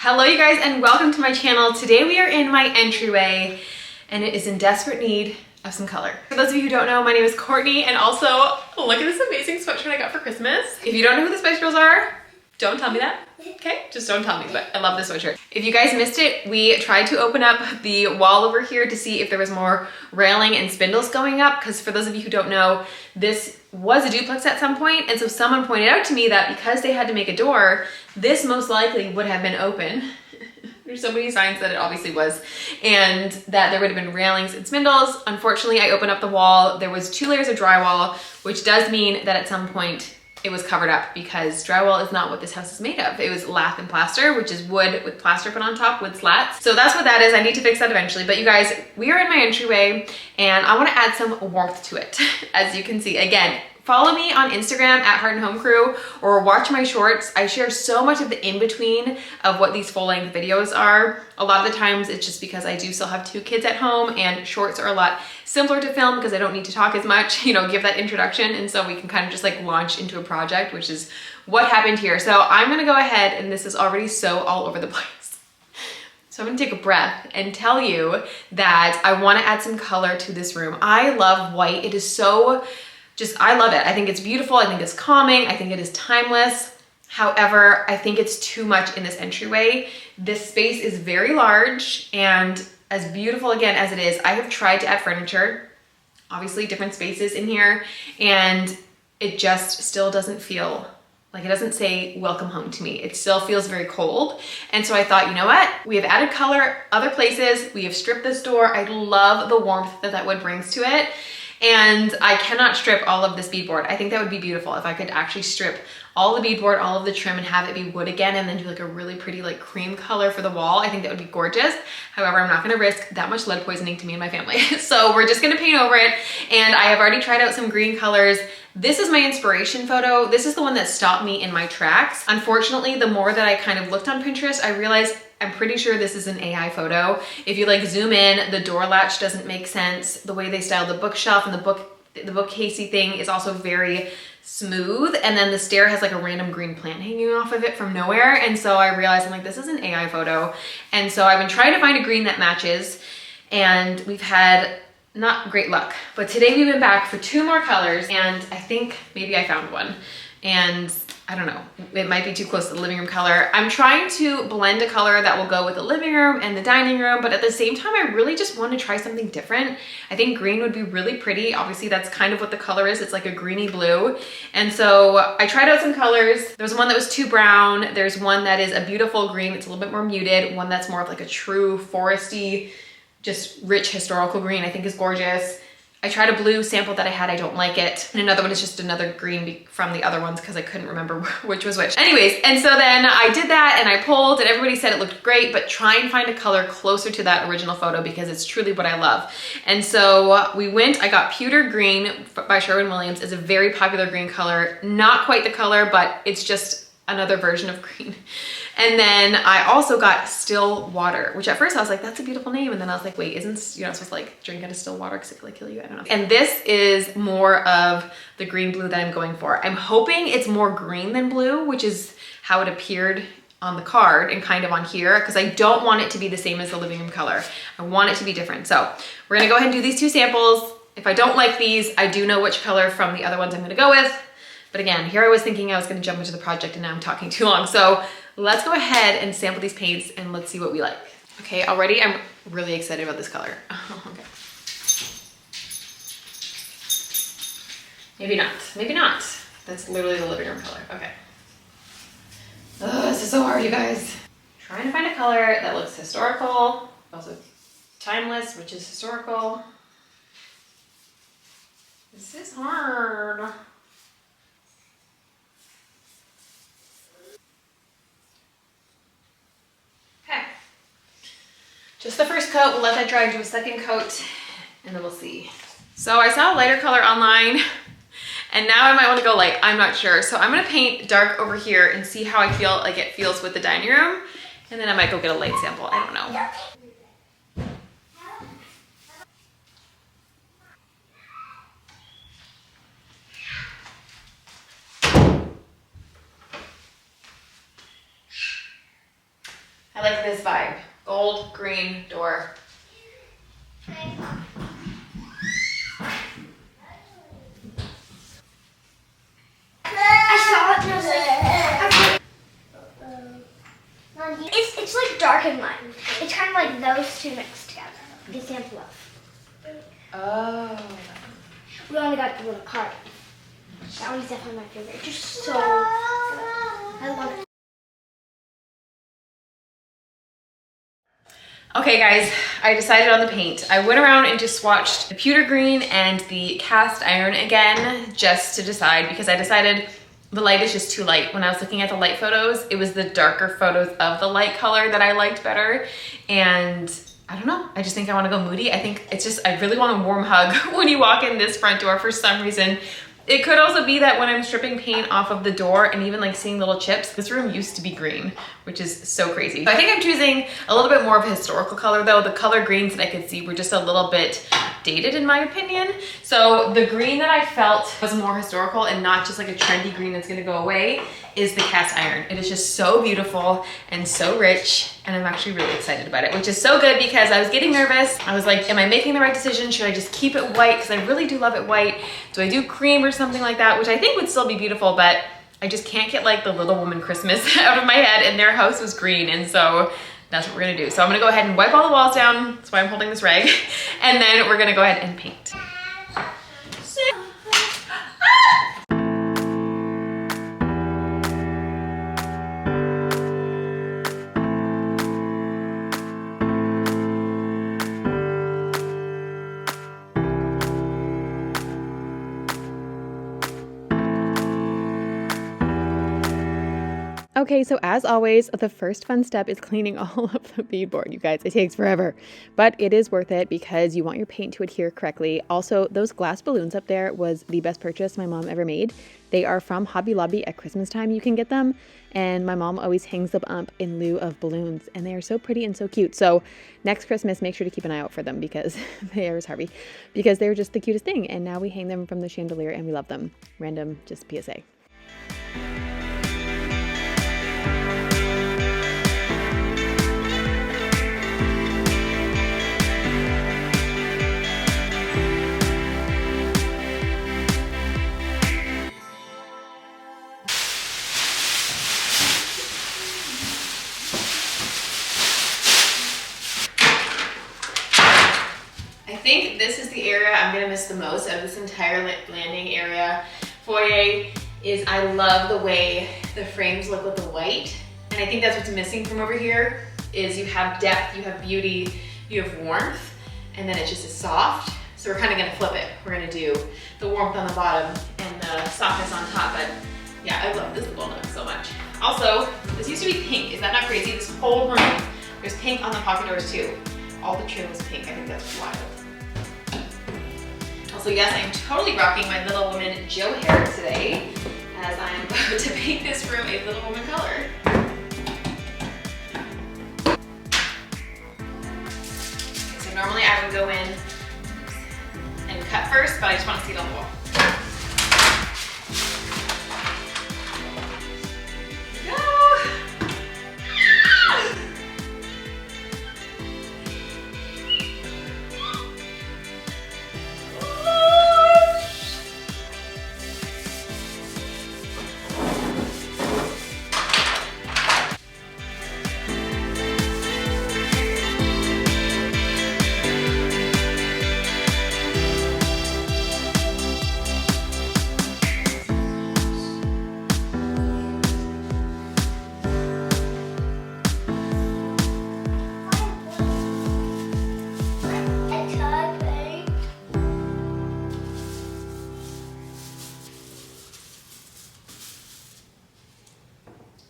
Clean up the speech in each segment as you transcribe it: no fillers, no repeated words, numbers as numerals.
Hello you guys and welcome to my channel. Today we are in my entryway and it is in desperate need of some color. For those of you who don't know, my name is Courtney and also look at this amazing sweatshirt I got for Christmas. If you don't know who the Spice Girls are, don't tell me that, okay? Just don't tell me, but I love this sweatshirt. If you guys missed it, we tried to open up the wall over here to see if there was more railing and spindles going up, because for those of you who don't know, this was a duplex at some point, and so someone pointed out to me that because they had to make a door, this most likely would have been open. There's so many signs that it obviously was, and that there would have been railings and spindles. Unfortunately, I opened up the wall. There was 2 layers of drywall, which does mean that at some point it was covered up, because drywall is not what this house is made of. It was lath and plaster, which is wood with plaster put on top, wood slats. So that's what that is. I need to fix that eventually. But you guys, we are in my entryway and I want to add some warmth to it. As you can see, again, follow me on Instagram at Heart and Home Crew or watch my shorts. I share so much of the in-between of what these full-length videos are. A lot of the times it's just because I do still have 2 kids at home and shorts are a lot simpler to film because I don't need to talk as much, you know, give that introduction. And so we can kind of just like launch into a project, which is what happened here. So I'm gonna go ahead, and this is already so all over the place. So I'm gonna take a breath and tell you that I wanna add some color to this room. I love white. It is so I love it. I think it's beautiful. I think it's calming. I think it is timeless. However, I think it's too much in this entryway. This space is very large, and as beautiful again as it is, I have tried to add furniture, obviously different spaces in here, and it just still doesn't feel like, it doesn't say welcome home to me. It still feels very cold. And so I thought, you know what? We have added color other places. We have stripped this door. I love the warmth that that wood brings to it. And I cannot strip all of this beadboard. I think that would be beautiful if I could actually strip all the beadboard, all of the trim, and have it be wood again, and then do like a really pretty like cream color for the wall. I think that would be gorgeous. However, I'm not gonna risk that much lead poisoning to me and my family. So we're just gonna paint over it. And I have already tried out some green colors. This is my inspiration photo. This is the one that stopped me in my tracks. Unfortunately, the more that I kind of looked on Pinterest, I realized I'm pretty sure this is an AI photo. If you like zoom in, the door latch doesn't make sense. The way they styled the bookshelf and the bookcasey thing is also very smooth. And then the stair has like a random green plant hanging off of it from nowhere. And so I realized, I'm like, this is an AI photo. And so I've been trying to find a green that matches, and we've had not great luck. But today we went back for 2 more colors, and I think maybe I found one. And I don't know, it might be too close to the living room color. I'm trying to blend a color that will go with the living room and the dining room, but at the same time, I really just want to try something different. I think green would be really pretty. Obviously, that's kind of what the color is. It's like a greeny blue. And so I tried out some colors. There's one that was too brown. There's one that is a beautiful green. It's a little bit more muted. One that's more of like a true foresty, just rich historical green, I think is gorgeous. I tried a blue sample that I had, I don't like it. And another one is just another green from the other ones because I couldn't remember which was which. Anyways, and so then I did that and I pulled, and everybody said it looked great, but try and find a color closer to that original photo because it's truly what I love. And so we went, I got pewter green by Sherwin. It's a very popular green color. Not quite the color, but it's just another version of green. And then I also got still water, which at first I was like, that's a beautiful name. And then I was like, wait, isn't, you're not supposed to like drink out of still water because it could like kill you? I don't know. And this is more of the green blue that I'm going for. I'm hoping it's more green than blue, which is how it appeared on the card and kind of on here, because I don't want it to be the same as the living room color. I want it to be different. So we're gonna go ahead and do these 2 samples. If I don't like these, I do know which color from the other ones I'm gonna go with. But again, here I was thinking I was gonna jump into the project and now I'm talking too long. So let's go ahead and sample these paints and let's see what we like. Okay, already I'm really excited about this color. Oh, okay. Maybe not, maybe not. That's literally the living room color, okay. Oh, this is so hard, you guys. Trying to find a color that looks historical, also timeless, which is historical. This is hard. Just the first coat, we'll let that dry, do a second coat, and then we'll see. So I saw a lighter color online, and now I might want to go light, I'm not sure. So I'm gonna paint dark over here and see how I feel like it feels with the dining room, and then I might go get a light sample, I don't know. I like this vibe. Gold, green, door. I saw it and I was like, it's like dark and light. It's kind of like those two mixed together. The example of. Oh. We only got the little card. That one's definitely my favorite. It's just so good. I love it. Okay guys, I decided on the paint. I went around and just swatched the pewter green and the cast iron again, just to decide, because I decided the light is just too light. When I was looking at the light photos, it was the darker photos of the light color that I liked better. And I don't know, I just think I wanna go moody. I think it's just, I really want a warm hug when you walk in this front door for some reason. It could also be that when I'm stripping paint off of the door and even like seeing little chips, this room used to be green, which is so crazy. So I think I'm choosing a little bit more of a historical color though. The color greens that I could see were just a little bit dated in my opinion. So the green that I felt was more historical and not just like a trendy green that's gonna go away is the cast iron. It is just so beautiful and so rich, and I'm actually really excited about it, which is so good because I was getting nervous. I was like, am I making the right decision? Should I just keep it white? Because I really do love it white. Do I do cream or something like that, which I think would still be beautiful, but I just can't get like the Little Woman Christmas out of my head, and their house was green, and so that's what we're gonna do. So I'm gonna go ahead and wipe all the walls down. That's why I'm holding this rag. And then we're gonna go ahead and paint. Okay, so as always, the first fun step is cleaning all of the beadboard, you guys. It takes forever, but it is worth it because you want your paint to adhere correctly. Also, those glass balloons up there was the best purchase my mom ever made. They are from Hobby Lobby. At Christmas time you can get them, and my mom always hangs them up in lieu of balloons, and they are so pretty and so cute. So next Christmas, make sure to keep an eye out for them because there's Harvey, because they're just the cutest thing, and now we hang them from the chandelier and we love them. Random, just PSA. I think this is the area I'm gonna miss the most out of this entire landing area. Foyer is, I love the way the frames look with the white. And I think that's what's missing from over here is you have depth, you have beauty, you have warmth, and then it just is soft. So we're kind of gonna flip it. We're gonna do the warmth on the bottom and the softness on top. But yeah, I love this little nook so much. Also, this used to be pink. Is that not crazy? This whole room, there's pink on the pocket doors too. All the trim was pink. I think that's wild. Also, yes, I'm totally rocking my Little Woman Joe hair today as I'm about to paint this room a Little Woman color. Okay, so normally I would go in and cut first, but I just want to see it on the wall.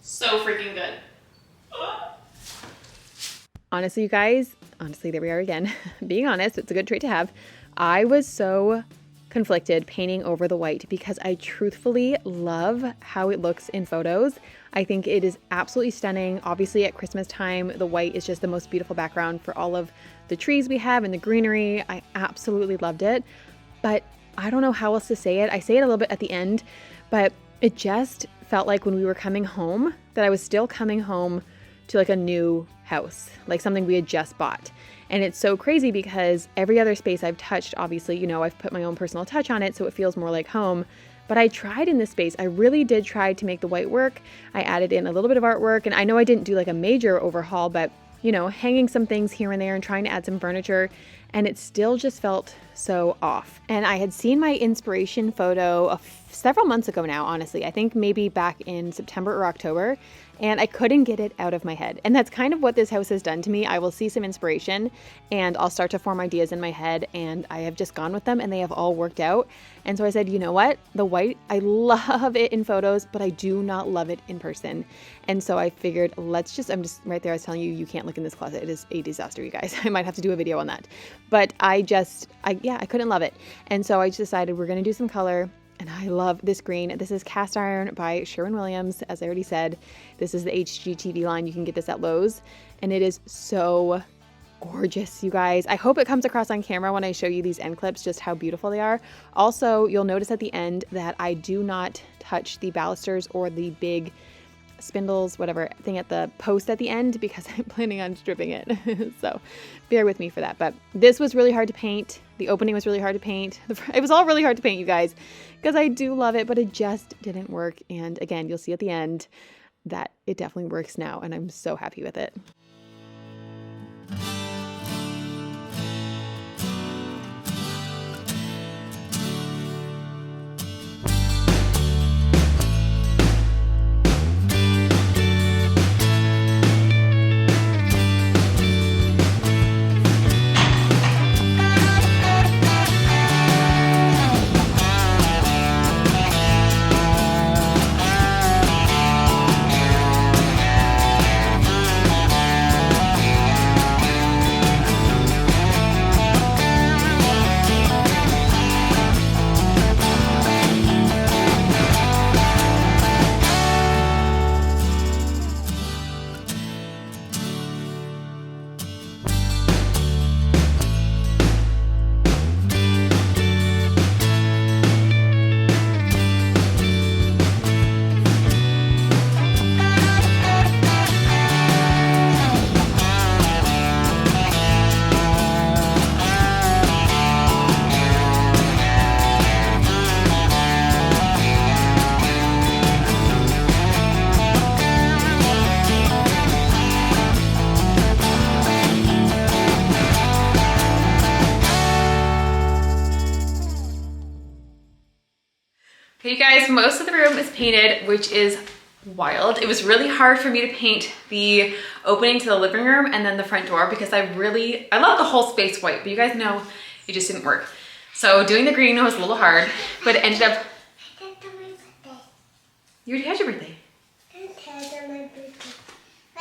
So freaking good. Honestly, you guys, there we are again. Being honest, it's a good trait to have. I was so conflicted painting over the white because I truthfully love how it looks in photos. I think it is absolutely stunning. Obviously at Christmas time, the white is just the most beautiful background for all of the trees we have and the greenery. I absolutely loved it, but I don't know how else to say it. I say it a little bit at the end, but it just felt like when we were coming home that I was still coming home to like a new house, like something we had just bought. And it's so crazy because every other space I've touched, obviously, you know, I've put my own personal touch on it so it feels more like home. But I tried in this space. I really did try to make the white work. I added in a little bit of artwork, and I know I didn't do like a major overhaul, but you know, hanging some things here and there and trying to add some furniture, and it still just felt so off. And I had seen my inspiration photo several months ago now, honestly. I think maybe back in September or October, and I couldn't get it out of my head. And that's kind of what this house has done to me. I will see some inspiration and I'll start to form ideas in my head, and I have just gone with them and they have all worked out. And so I said, you know what? The white, I love it in photos, but I do not love it in person. And so I figured, I'm just right there. I was telling you, you can't look in this closet. It is a disaster, you guys. I might have to do a video on that. But I couldn't love it. And so I just decided we're going to do some color. And I love this green. This is Cast Iron by Sherwin, as I already said. This is the HGTV line. You can get this at Lowe's. And it is so gorgeous, you guys. I hope it comes across on camera when I show you these end clips, just how beautiful they are. Also, you'll notice at the end that I do not touch the balusters or the big spindles, whatever thing at the post at the end, because I'm planning on stripping it. So bear with me for that. But this was really hard to paint. The opening was really hard to paint. It was all really hard to paint, you guys, because I do love it, but it just didn't work. And again, you'll see at the end that it definitely works now, and I'm so happy with it. Okay, you guys, most of the room is painted, which is wild. It was really hard for me to paint the opening to the living room and then the front door because I love the whole space white, but you guys know it just didn't work. So doing the green was a little hard, but it ended up... You already had your birthday. My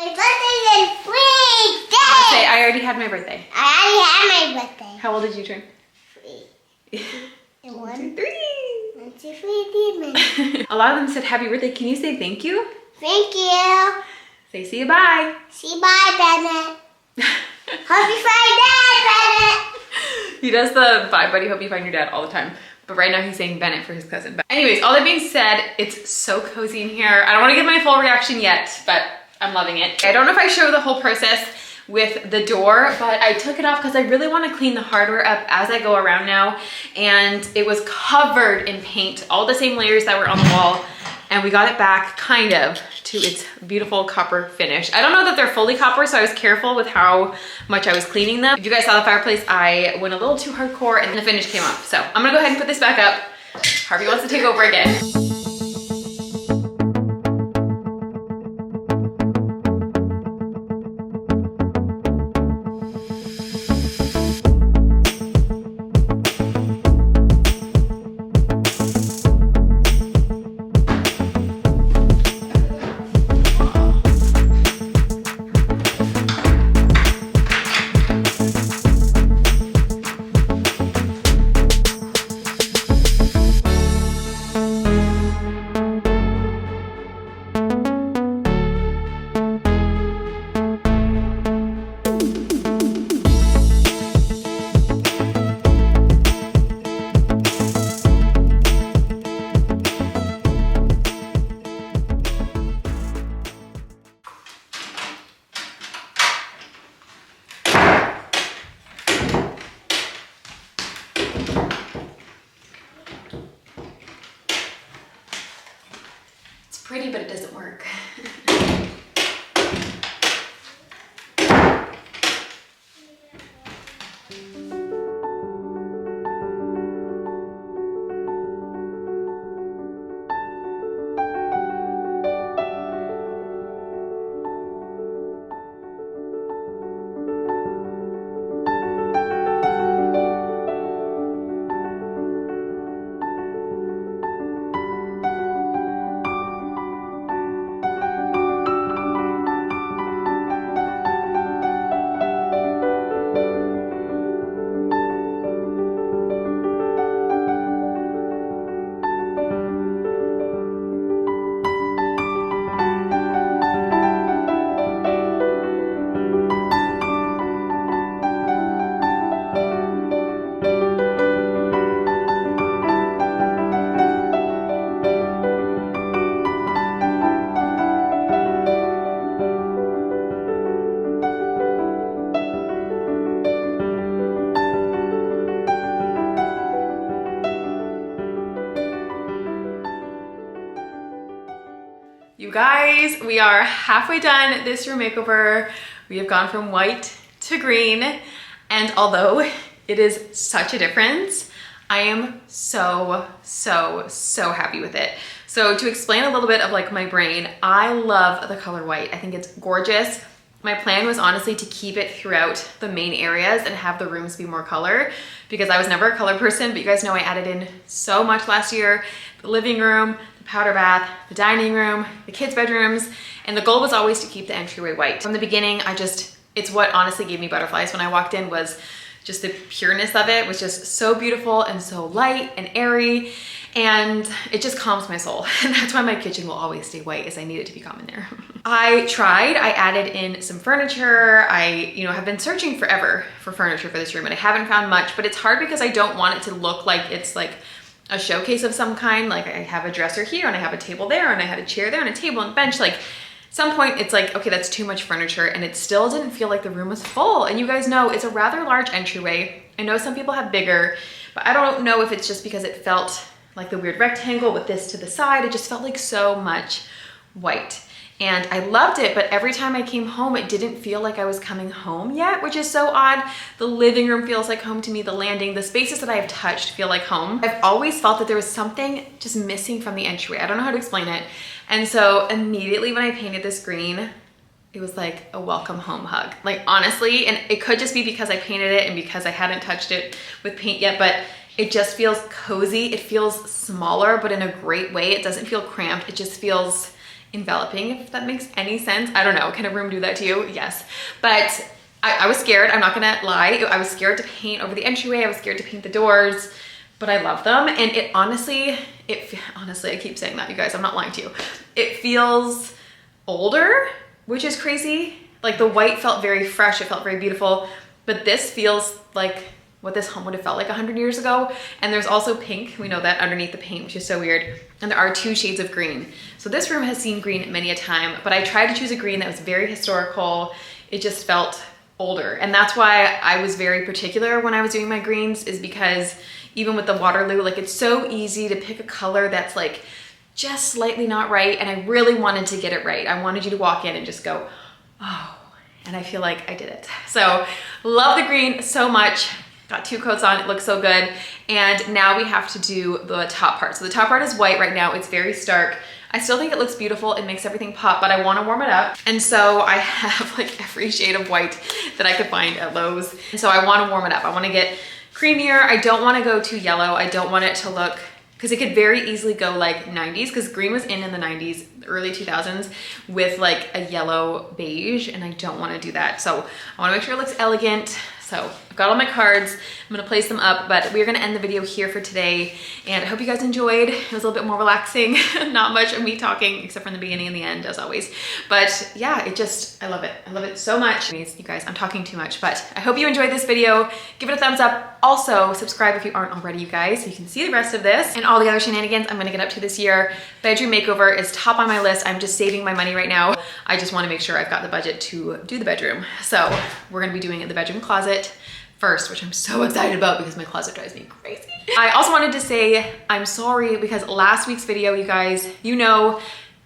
birthday is free Say, I already had my birthday. I already had my birthday. How old did you turn? 3. And 1, 2, 3. 1, 2, 3, A lot of them said happy birthday. Can you say thank you? Thank you. Say see you bye. See you bye, Bennett. Happy Friday, Bennett. He does the bye buddy, hope you find your dad all the time. But right now he's saying Bennett for his cousin. But anyways, all that being said, it's so cozy in here. I don't want to give my full reaction yet, but I'm loving it. I don't know if I show the whole process with the door, but I took it off because I really want to clean the hardware up as I go around now. And it was covered in paint, all the same layers that were on the wall. And we got it back kind of to its beautiful copper finish. I don't know that they're fully copper, so I was careful with how much I was cleaning them. If you guys saw the fireplace, I went a little too hardcore and the finish came off. So I'm gonna go ahead and put this back up. Harvey wants to take over again. pretty, but it doesn't work. You guys, we are halfway done this room makeover. We have gone from white to green, and although it is such a difference, I am so happy with it. So to explain a little bit of like my brain, I love the color white. I think it's gorgeous. My plan was honestly to keep it throughout the main areas and have the rooms be more color, because I was never a color person, but you guys know I added in so much last year. The living room, the powder bath, the dining room, the kids' bedrooms, and the goal was always to keep the entryway white. From the beginning, it's what honestly gave me butterflies when I walked in, was just the pureness of it was just so beautiful and so light and airy, and it just calms my soul. And that's why my kitchen will always stay white, is I need it to be calm in there. I added in some furniture. I, have been searching forever for furniture for this room, and I haven't found much, but it's hard because I don't want it to look like it's like a showcase of some kind. Like I have a dresser here and I have a table there and I had a chair there and a table and bench. Like some point it's like, okay, that's too much furniture, and it still didn't feel like the room was full. And you guys know it's a rather large entryway. I know some people have bigger, but I don't know if it's just because it felt like the weird rectangle with this to the side. It just felt like so much white. And I loved it, but every time I came home, it didn't feel like I was coming home yet, which is so odd. The living room feels like home to me, the landing, the spaces that I have touched feel like home. I've always felt that there was something just missing from the entryway. I don't know how to explain it. And so immediately when I painted this green, it was like a welcome home hug. Like honestly, and it could just be because I painted it and because I hadn't touched it with paint yet, but it just feels cozy. It feels smaller, but in a great way. It doesn't feel cramped. It just feels enveloping, if that makes any sense. I don't know, can a room do that to you? Yes. But I was scared, I'm not gonna lie. I was scared to paint over the entryway. I was scared to paint the doors, but I love them. And it honestly, I keep saying that, you guys, I'm not lying to you. It feels older, which is crazy. Like the white felt very fresh, it felt very beautiful, but this feels like what this home would have felt like 100 years ago. And there's also pink, we know that, underneath the paint, which is so weird. And there are 2 shades of green. So this room has seen green many a time, but I tried to choose a green that was very historical. It just felt older. And that's why I was very particular when I was doing my greens, is because even with the Waterloo, like it's so easy to pick a color that's like just slightly not right. And I really wanted to get it right. I wanted you to walk in and just go, oh, and I feel like I did it. So love the green so much. Got 2 coats on, it looks so good. And now we have to do the top part. So the top part is white right now, it's very stark. I still think it looks beautiful, it makes everything pop, but I wanna warm it up. And so I have like every shade of white that I could find at Lowe's. And so I wanna warm it up. I wanna get creamier. I don't wanna go too yellow. I don't want it to look, because it could very easily go like 90s, because green was in the 90s, early 2000s, with like a yellow beige, and I don't wanna do that. So I wanna make sure it looks elegant. So I've got all my cards, I'm gonna place them up, but we're gonna end the video here for today. And I hope you guys enjoyed. It was a little bit more relaxing, not much of me talking, except for in the beginning and the end, as always. But yeah, I love it. I love it so much. Anyways, you guys, I'm talking too much, but I hope you enjoyed this video. Give it a thumbs up. Also, subscribe if you aren't already, you guys, so you can see the rest of this and all the other shenanigans I'm gonna get up to this year. Bedroom makeover is top on my list. I'm just saving my money right now. I just wanna make sure I've got the budget to do the bedroom. So we're gonna be doing the bedroom closet first, which I'm so excited about because my closet drives me crazy. I also wanted to say I'm sorry because last week's video, you guys,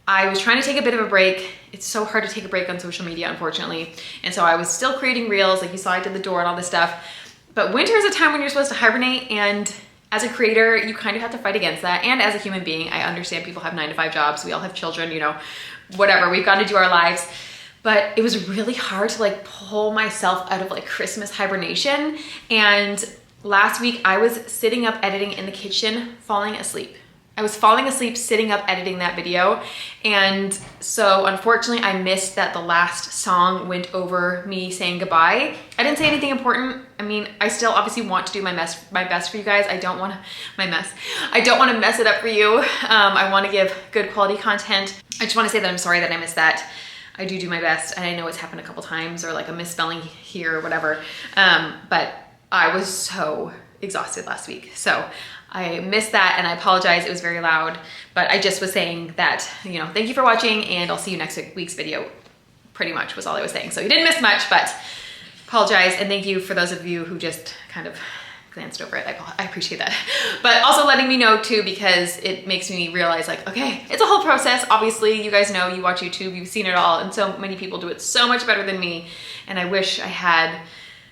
I was trying to take a bit of a break. It's so hard to take a break on social media, unfortunately. And so I was still creating reels, like you saw I did the door and all this stuff. But winter is a time when you're supposed to hibernate, and as a creator, you kind of have to fight against that. And as a human being, I understand people have 9-to-5 jobs. We all have children, you know, whatever, we've got to do our lives. But it was really hard to like pull myself out of like Christmas hibernation. And last week I was sitting up editing in the kitchen, falling asleep. I was falling asleep sitting up editing that video. And so unfortunately I missed that the last song went over me saying goodbye. I didn't say anything important. I mean, I still obviously want to do my best for you guys. I don't want to mess it up for you. I want to give good quality content. I just want to say that I'm sorry that I missed that. I do my best, and I know it's happened a couple times, or like a misspelling here or whatever. But I was so exhausted last week. So I missed that, and I apologize. It was very loud, but I just was saying that, you know, thank you for watching, and I'll see you next week's video. Pretty much was all I was saying. So you didn't miss much, but apologize. And thank you for those of you who just kind of glanced over it. I appreciate that. But also letting me know too, because it makes me realize like, okay, it's a whole process. Obviously, you guys know, you watch YouTube, you've seen it all, and so many people do it so much better than me. And I wish I had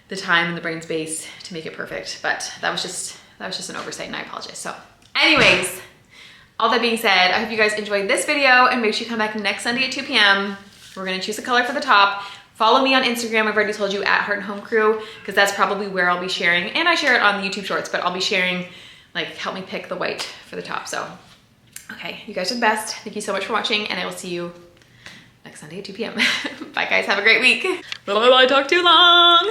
the time and the brain space to make it perfect, but that was just an oversight, and I apologize. So anyways, all that being said, I hope you guys enjoyed this video, and make sure you come back next Sunday at 2 p.m. We're gonna choose a color for the top. Follow me on Instagram. I've already told you, at Heart and Home Crew, because that's probably where I'll be sharing, and I share it on the YouTube Shorts, but I'll be sharing, like, help me pick the white for the top. So, okay, you guys are the best. Thank you so much for watching, and I will see you next Sunday at 2 p.m. Bye guys, have a great week. I talked too long.